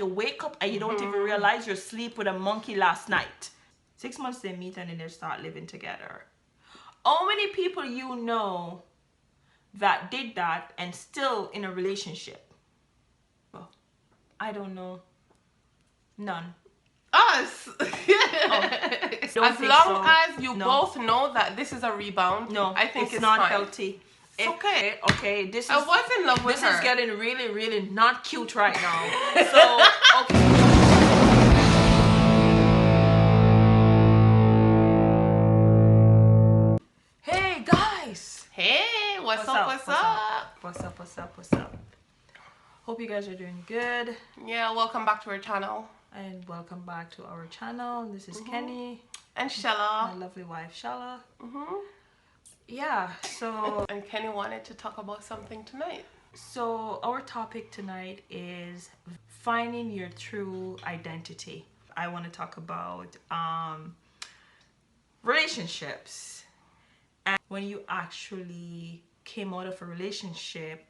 You wake up and you don't even realize you're asleep with a monkey last night. 6 months they meet and then they start living together. How many people you know that did that and still in a relationship? Well, I don't know. None. Us. As long as you No. both know that this is a rebound, No, I think it's not fine. healthy. It's okay. Okay, this is, I was in love with her. This is getting really, really not cute right now. So, okay. Hey guys. Hey, what's up? Hope you guys are doing good. Yeah, welcome back to our channel. And welcome back to our channel. This is Kenny. And Shella. My lovely wife, Shella. Yeah, so... And Kenny wanted to talk about something tonight. So our topic tonight is finding your true identity. I want to talk about relationships. And when you actually came out of a relationship,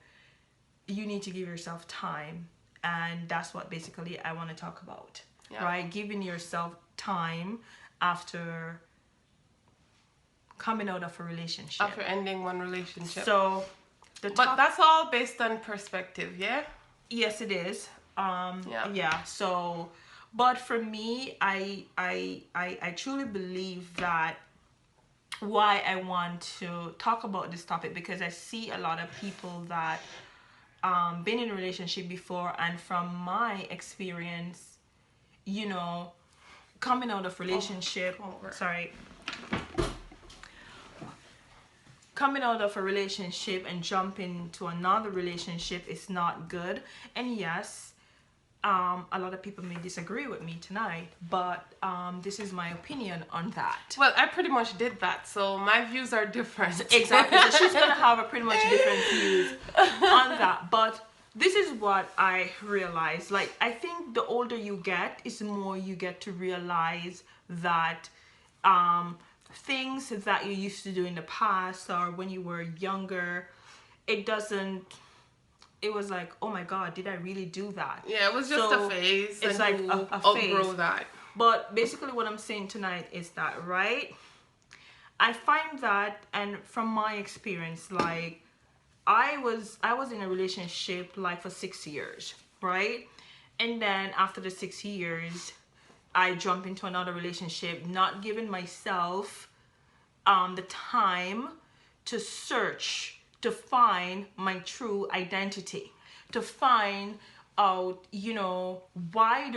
you need to give yourself time. And that's what basically I want to talk about. Yeah. Right? Giving yourself time after coming out of a relationship. After ending one relationship. So, but that's all based on perspective, yeah? Yes, it is. Yeah. So, but for me, I truly believe that why I want to talk about this topic, because I see a lot of people that been in a relationship before, and from my experience, you know, coming out of relationship, coming out of a relationship and jumping to another relationship is not good. And yes, a lot of people may disagree with me tonight, but this is my opinion on that. Well, I pretty much did that, so my views are different. Exactly. So she's gonna have a pretty much different views on that. But this is what I realized. Like, I think the older you get, is the more you get to realize that things that you used to do in the past or when you were younger, it was like, oh my god, did I really do that? Yeah, it was just a phase. It's like a phase. Outgrow that. But basically what I'm saying tonight is that, right, I find that, and from my experience, like, I was in a relationship like for 6 years, right? And then after the 6 years, I jump into another relationship, not giving myself the time to search, to find my true identity, to find out, you know, why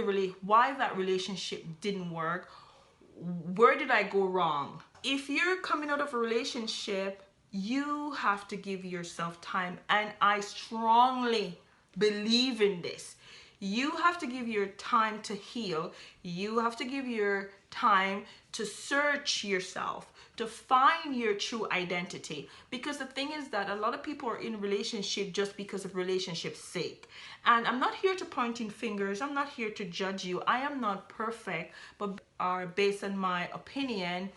that relationship didn't work. Where did I go wrong? If you're coming out of a relationship, you have to give yourself time, and I strongly believe in this. You have to give your time to heal. You have to give your time to search yourself, to find your true identity. Because the thing is that a lot of people are in a relationship just because of relationship's sake. And I'm not here to pointing fingers. I'm not here to judge you. I am not perfect, but based on my opinion,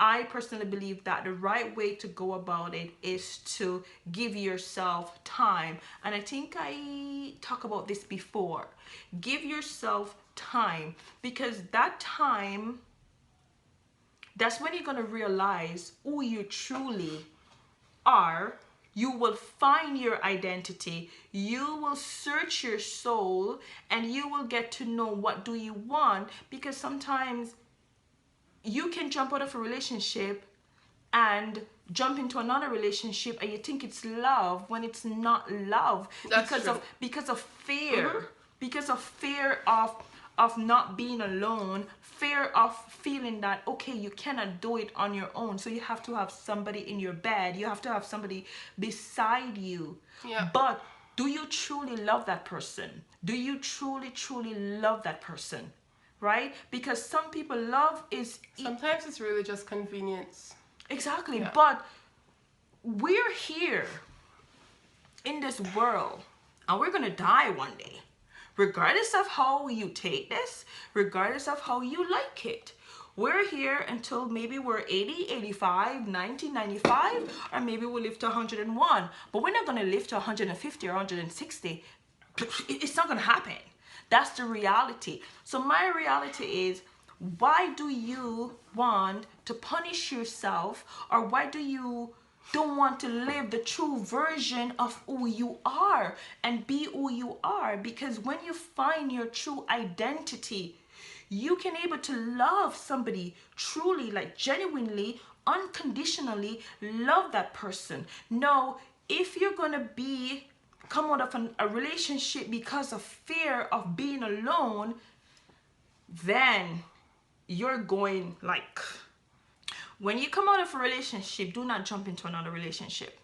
I personally believe that the right way to go about it is to give yourself time. And I think I talked about this before. Give yourself time, because that time, that's when you're going to realize who you truly are. You will find your identity. You will search your soul, and you will get to know what do you want, because sometimes you can jump out of a relationship and jump into another relationship and you think it's love when it's not love. Because of fear. Because of fear of not being alone, fear of feeling that, okay, you cannot do it on your own, so you have to have somebody in your bed, you have to have somebody beside you. Yeah. But do you truly love that person? Do you truly love that person? Right? Because some people love is... Sometimes it's really just convenience. Exactly. Yeah. But we're here in this world and we're going to die one day. Regardless of how you take this, regardless of how you like it. We're here until maybe we're 80, 85, 90, 95, or maybe we'll live to 101. But we're not going to live to 150 or 160. It's not going to happen. That's the reality. So my reality is, why do you want to punish yourself, or why do you don't want to live the true version of who you are and be who you are? Because when you find your true identity, you can able to love somebody truly, like genuinely, unconditionally love that person. No, if you're gonna come out of a relationship because of fear of being alone, then you're going like, when you come out of a relationship, do not jump into another relationship.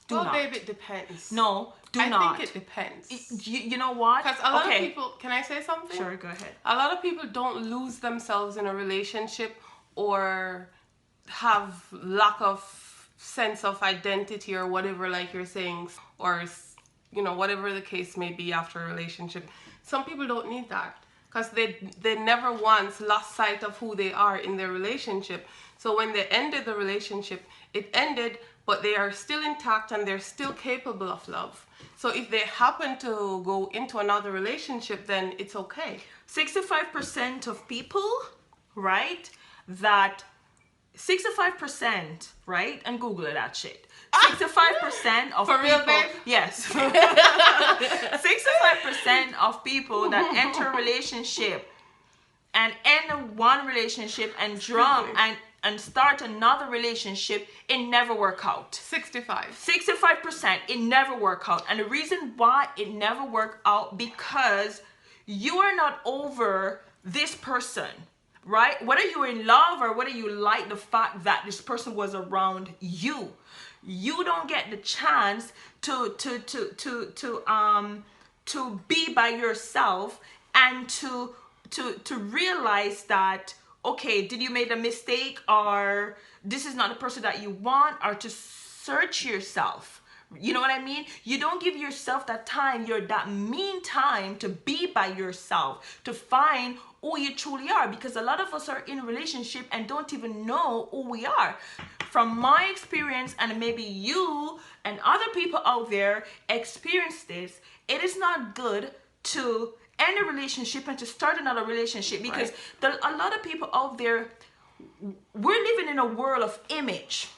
Well, babe, it depends. No, do not. I think it depends. You know what? Because a lot of people, can I say something? Sure, go ahead. A lot of people don't lose themselves in a relationship or have lack of sense of identity or whatever, like you're saying, or, you know, whatever the case may be after a relationship. Some people don't need that because they never once lost sight of who they are in their relationship. So when they ended the relationship, it ended, but they are still intact and they're still capable of love. So if they happen to go into another relationship, then it's okay. 65% of people, right, that 65%, right, and Google that shit. 65% of For people, real, babe? yes. 65% of people that enter a relationship and end one relationship and and start another relationship, it never work out. 65%, it never work out. And the reason why it never work out, because you are not over this person, right? Whether you're in love or whether you like the fact that this person was around you, you don't get the chance to be by yourself and to realize that, okay, did you make a mistake, or this is not the person that you want, or to search yourself. You know what I mean? You don't give yourself that time, that mean time to be by yourself, to find who you truly are, because a lot of us are in a relationship and don't even know who we are. From my experience, and maybe you and other people out there experience this, it is not good to end a relationship and to start another relationship, because a lot of people out there, we're living in a world of image.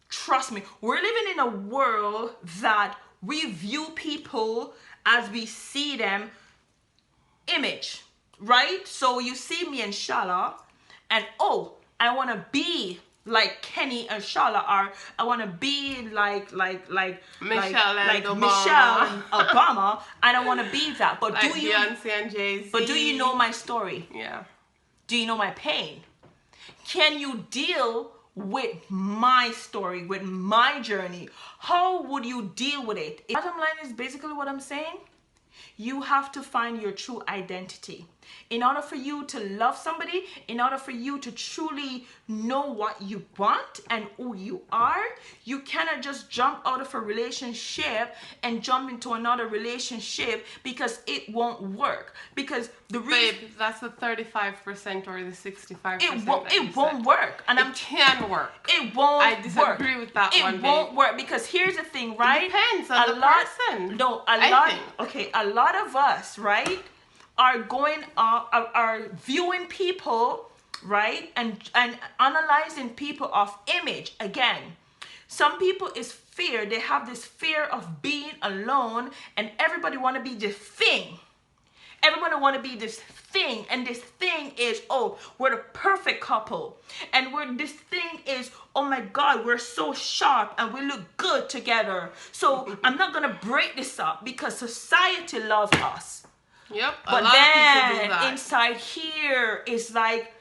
Trust me, we're living in a world that we view people as we see them image, right? So you see me and Shala, and I want to be like Kenny and Shala, or I want to be like Michelle and Obama. I don't want to be that. But like Beyonce and Jay-Z. But do you know my story? Yeah. Do you know my pain? Can you deal with my story, with my journey? How would you deal with it? Bottom line is basically what I'm saying. You have to find your true identity. In order for you to love somebody, in order for you to truly know what you want and who you are, you cannot just jump out of a relationship and jump into another relationship, because it won't work. Because the reason... Babe, that's the 35% or the 65%. It won't work. And it can work. It won't work. I disagree with that one, It won't work, because here's the thing, right? It depends on the person. No, a lot of us, right, are viewing people, right, and analyzing people of image. Again, some people is fear. They have this fear of being alone, and everybody want to be this thing. Everybody want to be this thing, and this thing is, we're the perfect couple, and this thing is, oh my God, we're so sharp and we look good together. So I'm not gonna break this up because society loves us. Yep. But then inside here is like,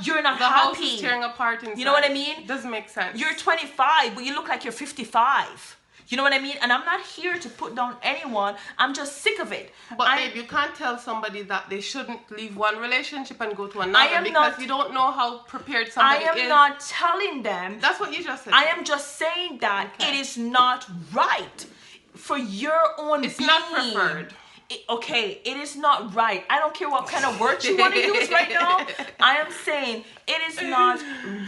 you're not the happy. House is tearing apart inside. You know what I mean? Doesn't make sense. You're 25, but you look like you're 55. You know what I mean? And I'm not here to put down anyone. I'm just sick of it. But babe, you can't tell somebody that they shouldn't leave one relationship and go to another because you don't know how prepared somebody is. I am not telling them. That's what you just said. I am just saying that it is not right for your own being. It's not preferred. It is not right. I don't care what kind of words you want to use right now. I am saying it is not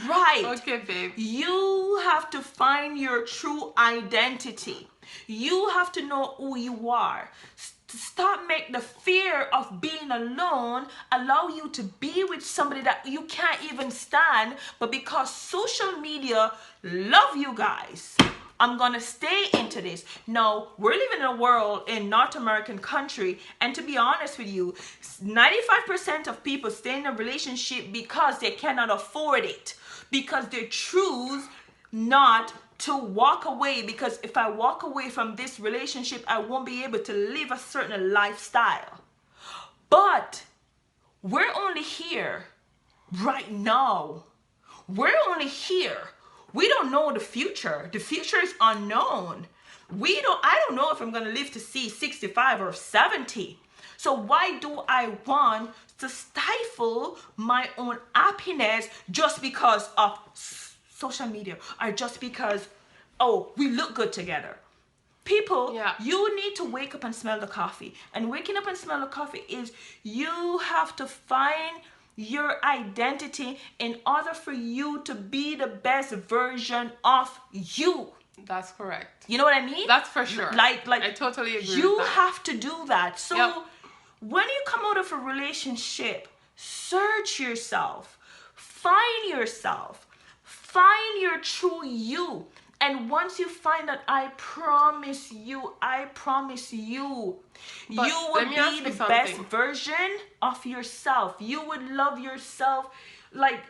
right. Okay, babe. You have to find your true identity. You have to know who you are. to stop make the fear of being alone allow you to be with somebody that you can't even stand, but because social media love you guys, I'm gonna stay into this. No, we're living in a world in North American country, and to be honest with you, 95% of people stay in a relationship because they cannot afford it, because they choose not to walk away, because if I walk away from this relationship, I won't be able to live a certain lifestyle. But we're only here right now. We're only here. We don't know the future. The future is unknown. I don't know if I'm going to live to see 65 or 70. So why do I want to stifle my own happiness just because of social media, or just because, oh, we look good together? People, you need to wake up and smell the coffee. And waking up and smell the coffee is you have to find your identity in order for you to be the best version of you. That's correct. You know what I mean? That's for sure. Like I totally agree you with that. have to do that. So when you come out of a relationship, search yourself, find your true you. And once you find that, I promise you, you will be the best version of yourself. You would love yourself like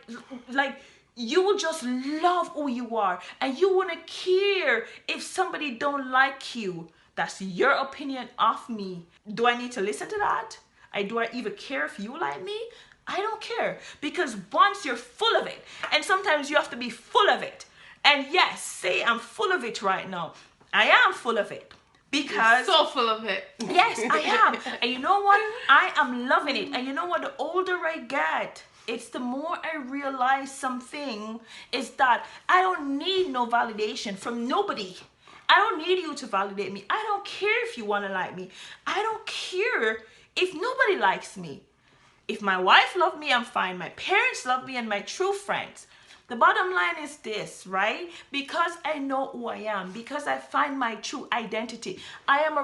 you will just love who you are, and you wouldn't care if somebody don't like you. That's your opinion of me. Do I need to listen to that? Do I even care if you like me? I don't care, because once you're full of it, and sometimes you have to be full of it. And yes, say I'm full of it right now. I am full of it. Because you're so full of it. Yes, I am. And you know what? I am loving it. And you know what? The older I get, it's the more I realize something is that I don't need no validation from nobody. I don't need you to validate me. I don't care if you want to like me. I don't care if nobody likes me. If my wife loves me, I'm fine. My parents love me, and my true friends. The bottom line is this, right? Because I know who I am, because I find my true identity. I am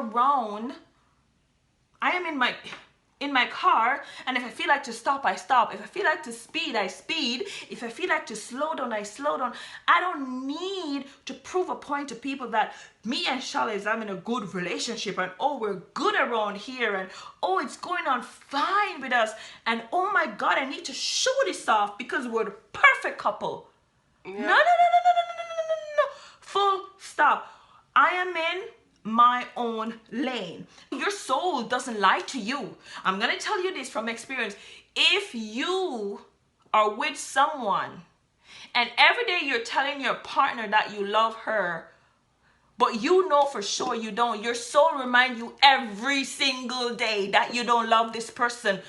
in my car, and if I feel like to stop, I stop. If I feel like to speed, I speed. If I feel like to slow down, I slow down. I don't need to prove a point to people that me and Charlotte is having a good relationship, and oh, we're good around here, and oh, it's going on fine with us, and oh my God, I need to show this off because we're the perfect couple. No. Full stop. I am in my own lane. Your soul doesn't lie to you. I'm gonna tell you this from experience. If you are with someone and every day you're telling your partner that you love her, but you know for sure you don't, your soul reminds you every single day that you don't love this person.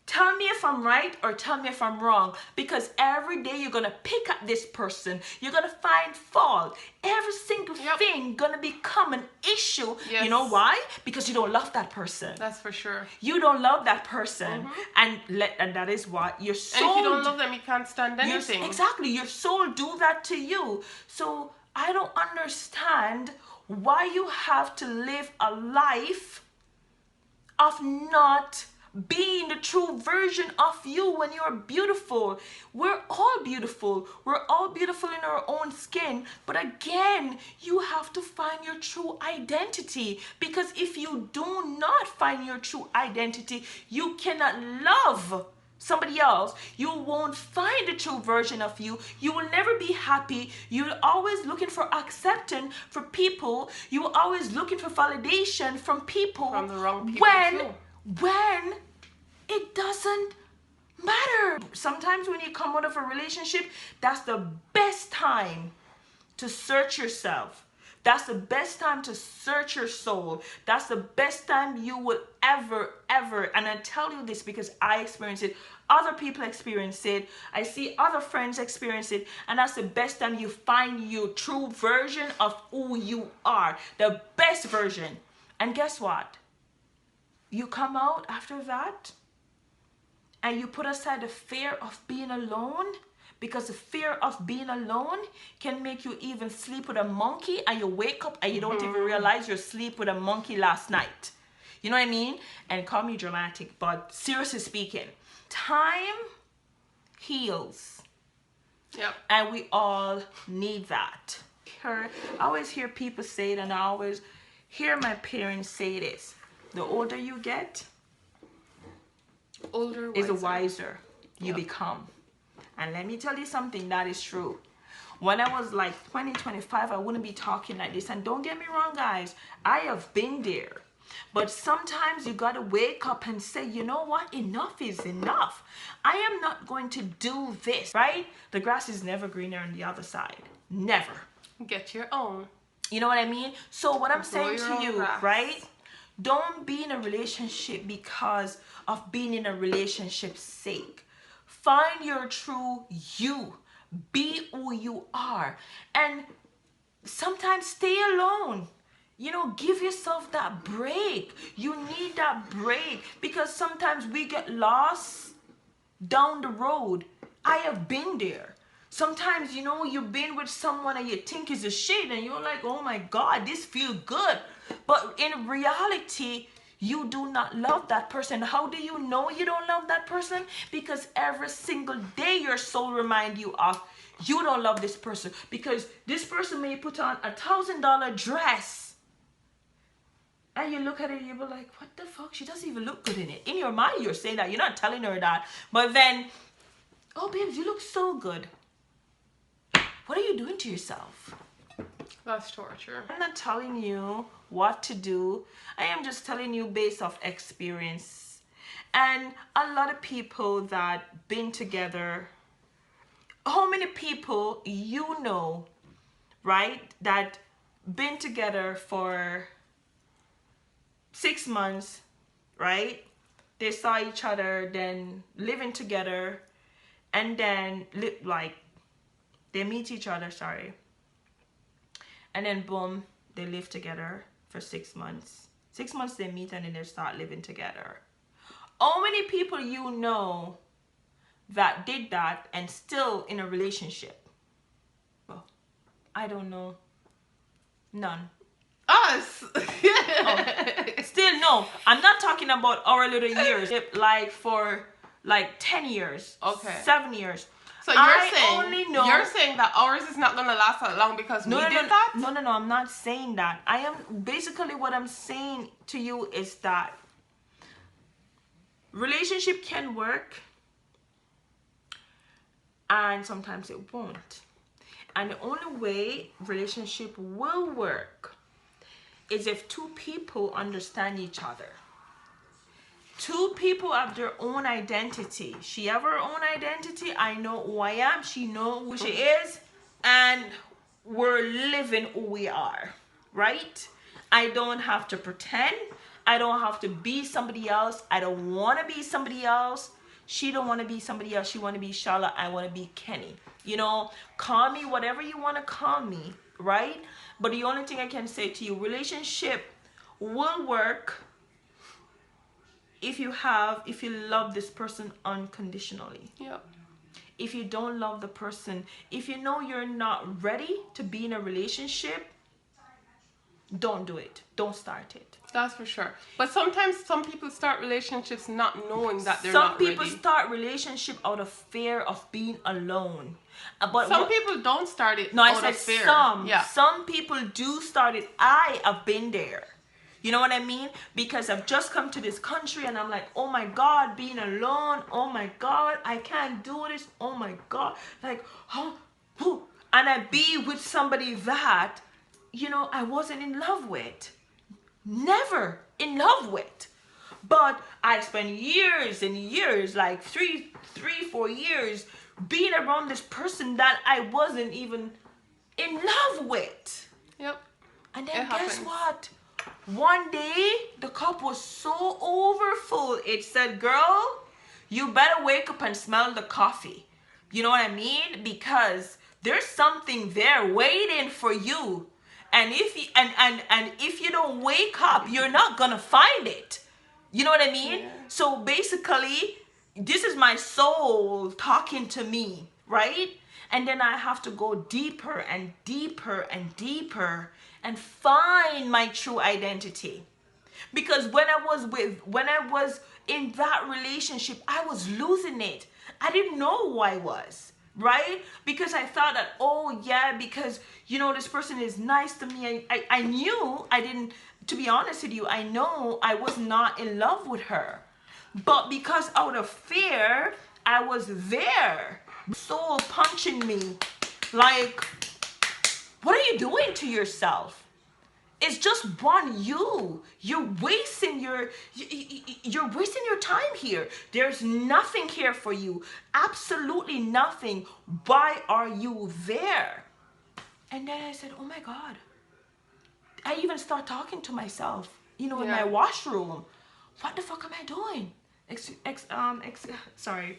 Tell me if I'm right or tell me if I'm wrong, because every day you're going to pick at this person. You're going to find fault. Every single thing going to become an issue. Yes. You know why? Because you don't love that person. That's for sure. You don't love that person. Mm-hmm. And that is what your soul... And if you don't love them, you can't stand anything. Exactly. Your soul do that to you. So I don't understand why you have to live a life of not being the true version of you when you're beautiful. We're all beautiful. We're all beautiful in our own skin. But again, you have to find your true identity. Because if you do not find your true identity, you cannot love somebody else. You won't find the true version of you. You will never be happy. You're always looking for acceptance from people. You're always looking for validation from people. From the wrong people when it doesn't matter. Sometimes when you come out of a relationship, that's the best time to search yourself. That's the best time to search your soul. That's the best time you will ever, and I tell you this because I experienced it. Other people experience it. I see other friends experience it. And that's the best time you find your true version of who you are. The best version. And guess what? You come out after that and you put aside the fear of being alone, because the fear of being alone can make you even sleep with a monkey and you wake up and you don't even realize you're asleep with a monkey last night. You know what I mean? And call me dramatic, but seriously speaking, time heals. Yep. And we all need that. I always hear people say it, and I always hear my parents say this. The older you get, Older, is the wiser you Yep. become. And let me tell you something that is true. When I was like 20, 25, I wouldn't be talking like this. And don't get me wrong, guys, I have been there. But sometimes you got to wake up and say, you know what? Enough is enough. I am not going to do this, right? The grass is never greener on the other side. Never. Get your own. You know what I mean? So what I'm Grow saying your to own you, grass. right? Don't be in a relationship because of being in a relationship's sake. Find your true you. Be who you are. And sometimes stay alone. You know, give yourself that break. You need that break because sometimes we get lost down the road. I have been there. Sometimes, you know, you've been with someone and you think is a shit and you're like, oh my God, this feels good. But in reality, you do not love that person. How do you know you don't love that person? Because every single day your soul reminds you of you don't love this person. Because this person may put on $1,000 dress. And you look at it and you be like, what the fuck? She doesn't even look good in it. In your mind, you're saying that. You're not telling her that. But then, oh, babes, you look so good. What are you doing to yourself? That's torture. I'm not telling you what to do. I am just telling you based off experience. And a lot of people that been together, how many people you know, right, that been together for 6 months, right? They saw each other, then living together, and then they meet each other, and then boom, they live together for 6 months. 6 months they meet and then they start living together. How many people you know that did that and still in a relationship? Well, I don't know. None. Us. Oh, still no. I'm not talking about our little years. Like for like 10 years. Okay. 7 years. So you're saying that ours is not gonna last that long because we did that? No, I'm not saying that. I am basically what I'm saying to you is that relationship can work and sometimes it won't. And the only way relationship will work is if two people understand each other. Two people have their own identity. She have her own identity. I know who I am. She know who she is. And we're living who we are. Right? I don't have to pretend. I don't have to be somebody else. I don't want to be somebody else. She don't want to be somebody else. She want to be Charlotte. I want to be Kenny. You know, call me whatever you want to call me. Right? But the only thing I can say to you, relationship will work if you love this person unconditionally. Yep. If you don't love the person, if you know you're not ready to be in a relationship, don't do it. Don't start it. That's for sure. But sometimes some people start relationships not knowing that they're not ready. Some people start relationship out of fear of being alone. But some people don't start it no, out I said of fear. some. Yeah. Some people do start it. I have been there. You know what I mean? Because I've just come to this country and I'm like, oh my God, being alone. Oh my God, I can't do this. Oh my God. Like, and I be with somebody that, you know, I wasn't in love with. Never in love with. But I spent years and years, like 4 years, being around this person that I wasn't even in love with. Yep. And then guess what? One day, the cup was so overfull. It said, girl, you better wake up and smell the coffee. You know what I mean? Because there's something there waiting for you. And if you, and if you don't wake up, you're not going to find it. You know what I mean? Yeah. So basically, this is my soul talking to me, right? And then I have to go deeper and deeper and deeper and find my true identity. Because when I was in that relationship, I was losing it. I didn't know who I was, right? Because I thought that, oh yeah, because this person is nice to me. I knew I didn't, to be honest with you, I know I was not in love with her. But because out of fear, I was there. Soul punching me like, what are you doing to yourself? It's just one you. You're wasting your time here. There's nothing here for you. Absolutely nothing. Why are you there? And then I said, oh my God. I even start talking to myself, in my washroom. What the fuck am I doing? Sorry.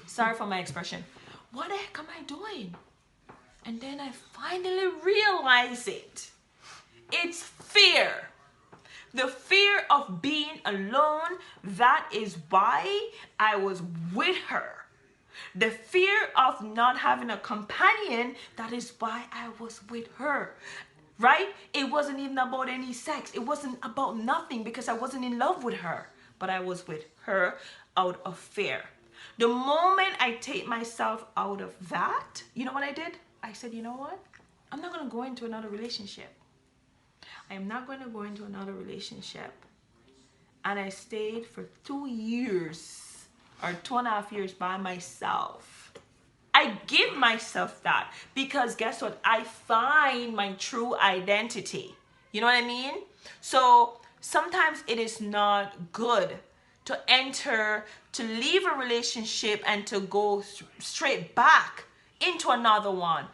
Sorry for my expression. What the heck am I doing? And then I finally realize it. It's fear. The fear of being alone. That is why I was with her. The fear of not having a companion. That is why I was with her. Right? It wasn't even about any sex. It wasn't about nothing because I wasn't in love with her. But I was with her out of fear. The moment I take myself out of that, you know what I did? I said, you know what? I'm not going to go into another relationship. I am not going to go into another relationship. And I stayed for 2 years or 2.5 years by myself. I give myself that because guess what? I find my true identity. You know what I mean? So sometimes it is not good to leave a relationship and to go straight back into another one.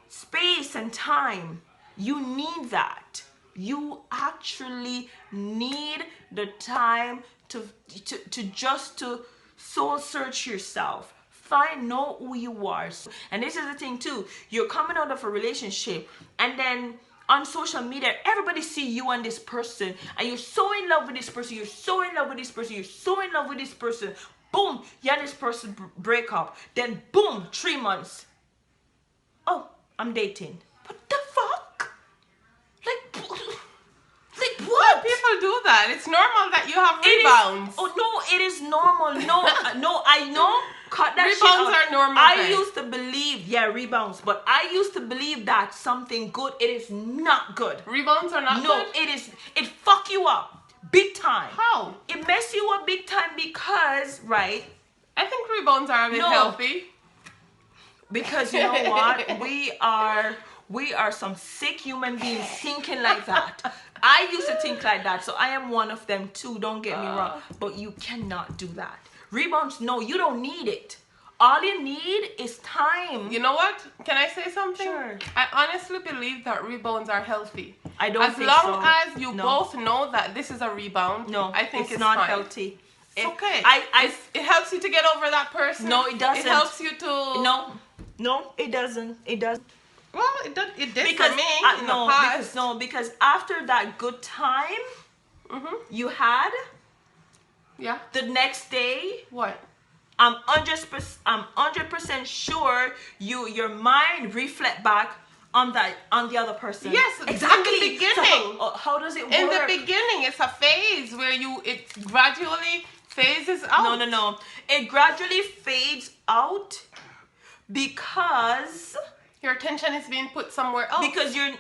Space and time. You need that. You actually need the time to soul search yourself. Know who you are. And this is the thing too. You're coming out of a relationship and then on social media, everybody see you and this person and you're so in love with this person. You're so in love with this person. You're so in love with this person. Boom, you and this person break up. Then boom, 3 months. Oh, I'm dating. What the fuck? Like what? People do that. It's normal that you have rebounds. It is normal. No, I know. Cut that shit out. Rebounds are normal. I used to believe, rebounds, but I used to believe that something good. It is not good. Rebounds are not good? No, it is. It fuck you up big time. How? It mess you up big time because, right? I think rebounds are a bit healthy. Because you know what? We are some sick human beings thinking like that. I used to think like that, so I am one of them too. Don't get me wrong, but you cannot do that. Rebounds, no, you don't need it. All you need is time. You know what? Can I say something? Sure. I honestly believe that rebounds are healthy. I don't think so. As long as you both know that this is a rebound, no, I think it's not fine. healthy. It's okay. It helps you to get over that person. No, it doesn't. It helps you to... No, it doesn't. It doesn't. Well, it did because, for me in the past. Because after that good time you had, the next day, what? I'm 100% sure your mind reflect back on the other person. Yes, exactly. In the beginning. So how does it work? In the beginning, it's a phase where it gradually phases out. No. It gradually fades out because your attention is being put somewhere else. Because you're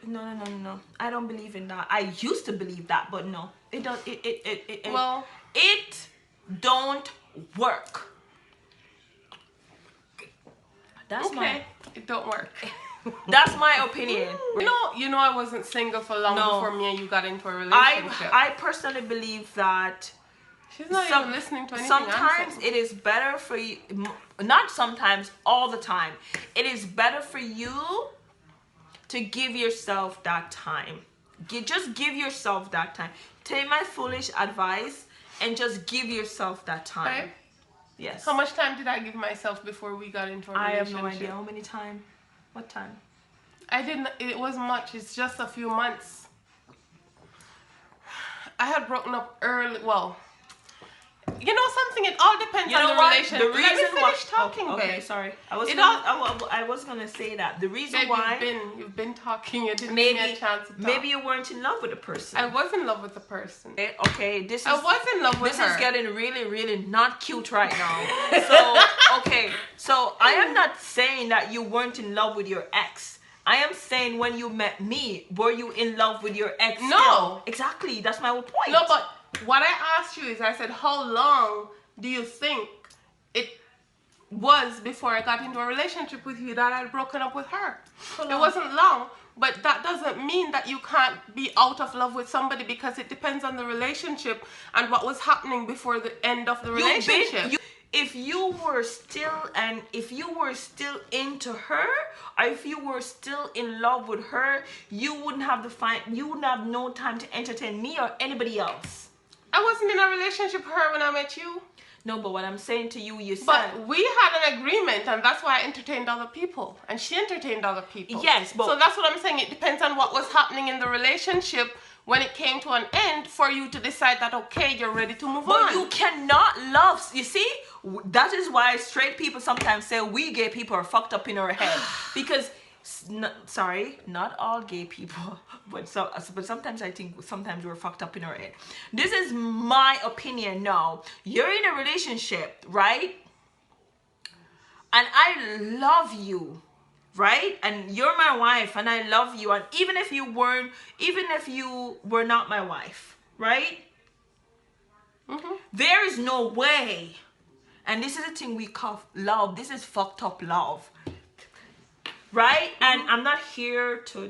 No. I don't believe in that. I used to believe that, but no. It don't it don't work. That's it don't work. That's my opinion. You know I wasn't single for long before me and you got into a relationship. I personally believe that she's not even listening to anything. Sometimes it is better for you, not sometimes, all the time. It is better for you to give yourself that time. Just give yourself that time. Take my foolish advice and just give yourself that time. Okay. Yes. How much time did I give myself before we got into a relationship? I have no idea. How many time? What time? I didn't. It wasn't much. It's just a few months. I had broken up early. Well, You know something? It all depends on the relationship. The reason Let me finish talking, okay, babe. sorry. I was gonna say that the reason Babe, why you've been talking. You didn't give me a chance to talk. Maybe you weren't in love with the person. I was in love with the person. Okay, I was in love with her. This is getting really, really not cute right now. So okay, so I am not saying that you weren't in love with your ex. I am saying when you met me, were you in love with your ex? No. Still? Exactly. That's my whole point. No, but what I asked you is, I said, how long do you think it was before I got into a relationship with you that I'd broken up with her? It wasn't long, but that doesn't mean that you can't be out of love with somebody, because it depends on the relationship and what was happening before the end of the relationship. If you were still into her, or if you were still in love with her, you wouldn't have no time to entertain me or anybody else. I wasn't in a relationship with her when I met you. No, but what I'm saying to you, But we had an agreement, and that's why I entertained other people, and she entertained other people. Yes, but... So that's what I'm saying. It depends on what was happening in the relationship when it came to an end for you to decide that, okay, you're ready to move on. But you cannot love... You see? That is why straight people sometimes say we gay people are fucked up in our head. Because... sorry, not all gay people, but sometimes I think sometimes we're fucked up in our head. This is my opinion now. You're in a relationship, right? And I love you, right? And you're my wife and I love you. And even if you were not my wife, right? Mm-hmm. There is no way. And this is the thing we call love. This is fucked up love. Right? And I'm not here to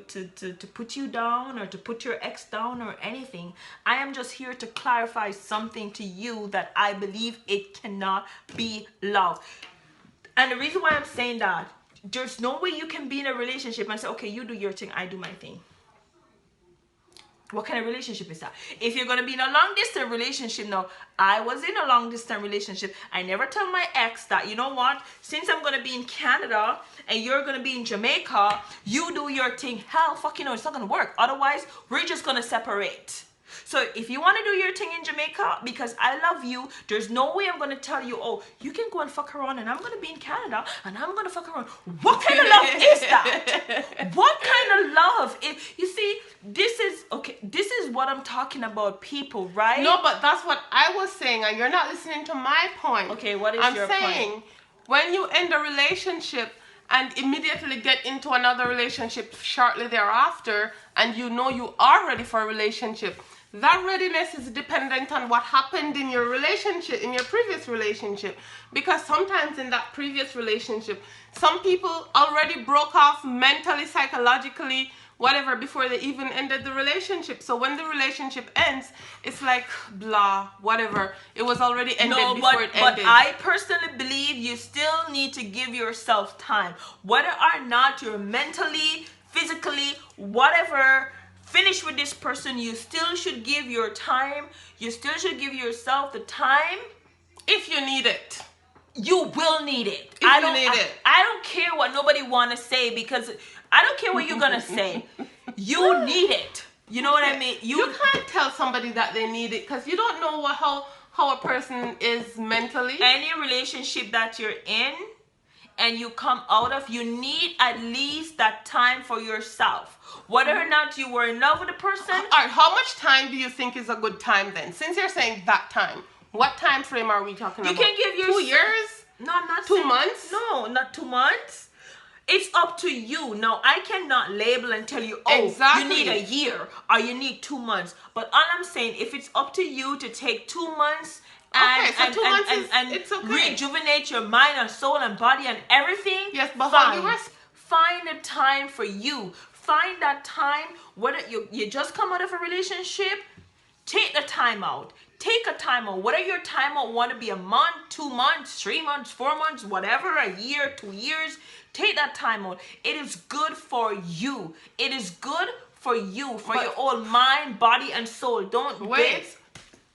put you down or to put your ex down or anything. I am just here to clarify something to you that I believe it cannot be love. And the reason why I'm saying that, there's no way you can be in a relationship and say, okay, you do your thing, I do my thing. What kind of relationship is that? If you're going to be in a long distance relationship now, I was in a long distance relationship. I never tell my ex that, you know what, since I'm going to be in Canada and you're going to be in Jamaica, you do your thing. Hell, fucking no, it's not going to work. Otherwise, we're just going to separate. So if you want to do your thing in Jamaica, because I love you, there's no way I'm going to tell you, oh, you can go and fuck around and I'm going to be in Canada and I'm going to fuck around. What kind of love is that? What kind of love? You see, this is what I'm talking about, people, right? No, but that's what I was saying, and you're not listening to my point. Okay, what is your point? I'm saying, when you end a relationship and immediately get into another relationship shortly thereafter, and you know you are ready for a relationship, that readiness is dependent on what happened in your relationship, in your previous relationship. Because sometimes in that previous relationship, some people already broke off mentally, psychologically, whatever, before they even ended the relationship. So when the relationship ends, it's like, blah, whatever. It was already ended before it ended. But I personally believe you still need to give yourself time. Whether or not you're mentally, physically, whatever, finish with this person, you still should give your time. You still should give yourself the time. If you need it. You will need it. I don't care what nobody want to say, because I don't care what you're going to say. You need it. You know what I mean? You can't tell somebody that they need it, because you don't know how a person is mentally. Any relationship that you're in and you come out of, you need at least that time for yourself. Whether or not you were in love with a person. All right, how much time do you think is a good time then? Since you're saying that time, what time frame are we talking about? You can give yourself 2 years? No, I'm not 2 saying, months? No, not 2 months. It's up to you. No, I cannot label and tell you, oh, exactly. You need a year or you need 2 months. But all I'm saying, if it's up to you to take 2 months and, okay, so 2 months it's okay. Rejuvenate your mind and soul and body and everything. Yes, but find a time for you. Find that time. Whether you just come out of a relationship, take the time out. Take a time out. Whether your time out want to be a month, 2 months, 3 months, 4 months, whatever, a year, 2 years, take that time out. It is good for you. It is good for you, for your own mind, body, and soul. Don't wait.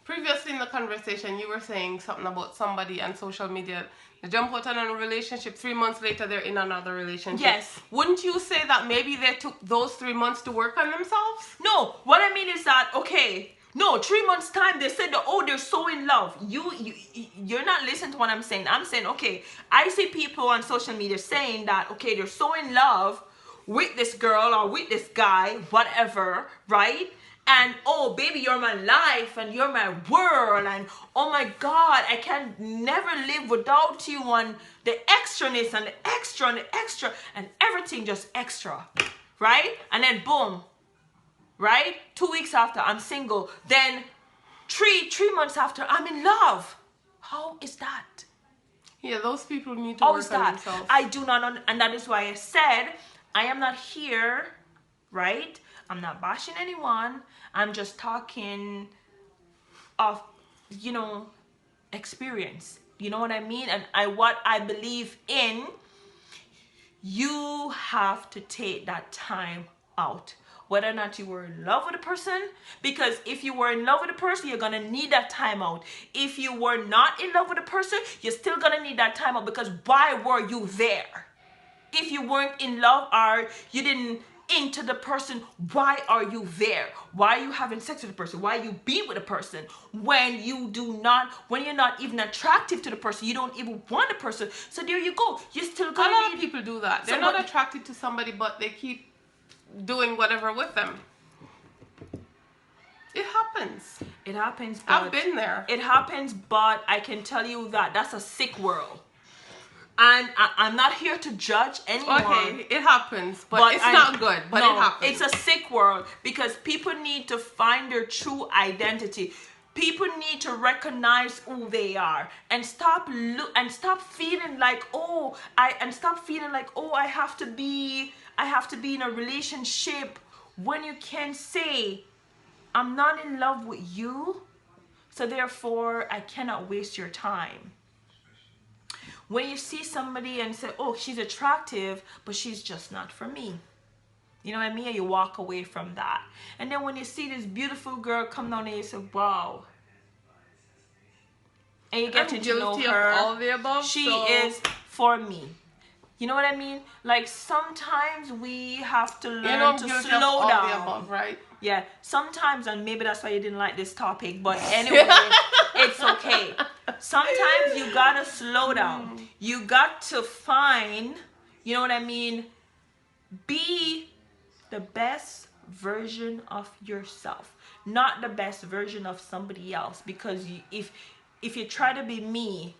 Previously in the conversation, you were saying something about somebody on social media. They jump out on a relationship, 3 months later they're in another relationship. Yes. Wouldn't you say that maybe they took those 3 months to work on themselves? No. What I mean is that, okay, No, 3 months time they said that, oh, they're so in love. You're not listening to what I'm saying. I'm saying, okay, I see people on social media saying that, okay, they're so in love with this girl or with this guy, whatever, right? And oh baby, you're my life and you're my world, and oh my god, I can never live without you, on the extraness and the extra and everything just extra, right? And then boom, right? 2 weeks after, I'm single. Then three months after, I'm in love. How is that? Yeah, those people need to How work is on that? themselves. I do not, and that is why I said I am not here, right? I'm not bashing anyone. I'm just talking of, experience. You know what I mean? And what I believe in, you have to take that time out, whether or not you were in love with a person, because if you were in love with a person, you're gonna need that time out. If you were not in love with a person, you're still gonna need that time out, because why were you there? If you weren't in love or you didn't into the person, why are you there? Why are you having sex with the person? Why are you being with a person when you're not even attractive to the person? You don't even want the person. So there you go. You still A gonna lot need of people do that. They're not attracted to somebody, but they keep doing whatever with them. It happens. It happens. I've been there. It happens, but I can tell you that that's a sick world. And I'm not here to judge anyone. Okay, it happens, but it's not good. But no, it happens. It's a sick world, because people need to find their true identity. People need to recognize who they are and stop feeling like, I have to be in a relationship, when you can say, I'm not in love with you, so therefore I cannot waste your time. When you see somebody and say, oh, she's attractive, but she's just not for me. You know what I mean? And you walk away from that. And then when you see this beautiful girl come down and you say, wow. And you get to know her. Of all the above, she is for me. You know what I mean? Like, sometimes we have to learn to slow down. The above, right? Yeah, sometimes, and maybe that's why you didn't like this topic, but anyway, it's okay. Sometimes you gotta slow down. You got to find, you know what I mean? Be the best version of yourself, not the best version of somebody else. Because if you try to be me,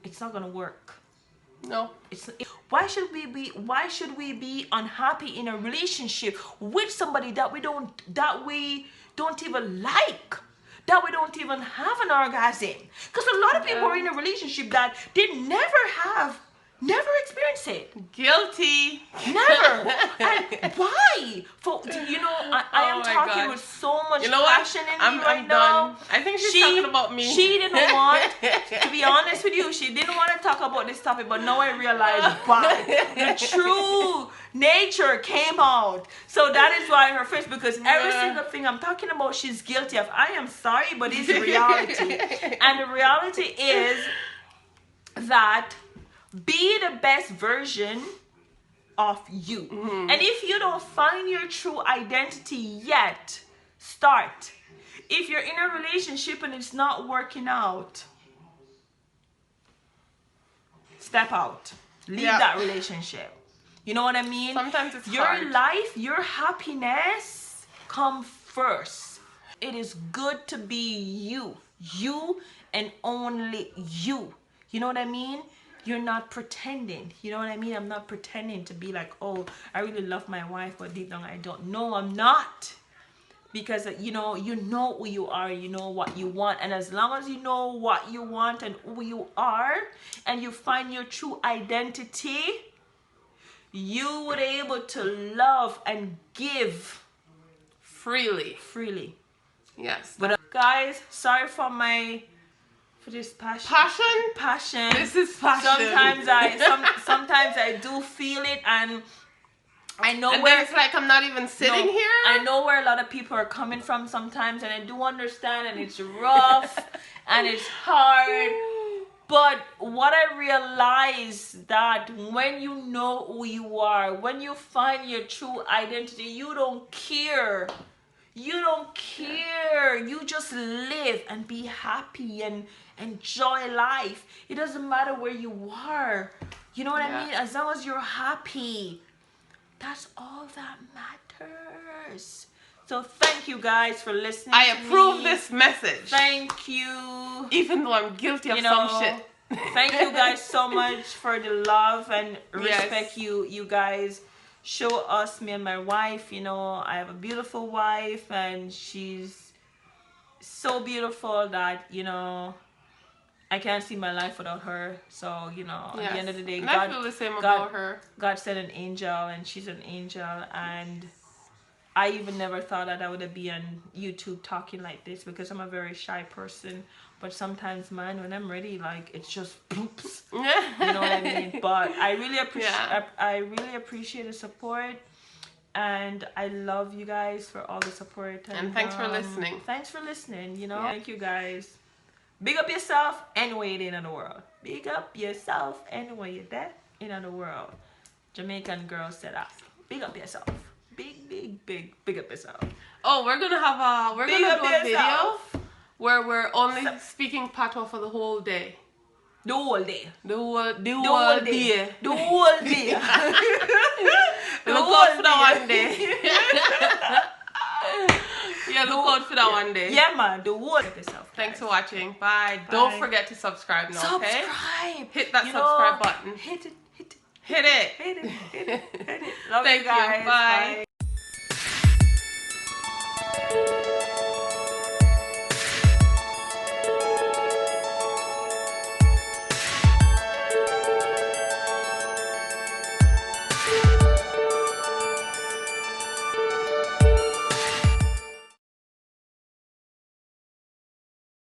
it's not gonna work. No. Why should we be unhappy in a relationship with somebody that we don't even like, that we don't even have an orgasm? Because a lot of people are in a relationship that they never experience it. Guilty. Never. And why? I am talking with so much passion in me right now. I think she's talking about me. She didn't want, to be honest with you, she didn't want to talk about this topic, but now I realize why. The true nature came out. So that is why her face, because every single thing I'm talking about, she's guilty of. I am sorry, but it's reality. And the reality is that be the best version of you. Mm-hmm. And if you don't find your true identity yet, start. If you're in a relationship and it's not working out, step out. Leave that relationship. You know what I mean? Sometimes it's your hard. life, your happiness come first. It is good to be you. You and only you. You know what I mean? You're not pretending. You know what I mean? I'm not pretending to be like, oh, I really love my wife, but deep down I don't. No, I'm not. Because, you know who you are, you know what you want. And as long as you know what you want and who you are, and you find your true identity, you would be able to love and give freely. Yes. But guys, sorry for this passion. This is passion. Sometimes I do feel it, and I know and where it's like I'm not even sitting here. I know where a lot of people are coming from sometimes, and I do understand, and it's rough and it's hard. But what I realize that when you know who you are, when you find your true identity, you don't care. You don't care. You just live and be happy and enjoy life. It doesn't matter where you are. You know what I mean? As long as you're happy, that's all that matters. So thank you guys for listening. I approve this message. Thank you. Even though I'm guilty of some shit. Thank you guys so much for the love and respect you guys show us, me and my wife. I have a beautiful wife, and she's so beautiful that I can't see my life without her. So at the end of the day, and I feel the same about her. God sent an angel, and she's an angel, and I even never thought that I would be on YouTube talking like this, because I'm a very shy person. But sometimes, man, when I'm ready, like, it's just poops. You know what I mean? But I really appreciate the support, and I love you guys for all the support. And thanks for listening. Thanks for listening. Thank you guys. Big up yourself anywhere you're in the world. Big up yourself anywhere you're there in the world. Jamaican girl said that. Big up yourself. Big up yourself. Oh, we're gonna do a video where we're only speaking patois for the whole day. The whole day. The whole day. The whole day. Look out for that one day. Yeah, look out for that one day. Yeah, man. The whole yourself. Thanks for watching. Bye. Don't forget to subscribe now, okay? Subscribe. Hit that subscribe button. Hit it. Hit it. Love you guys. Bye.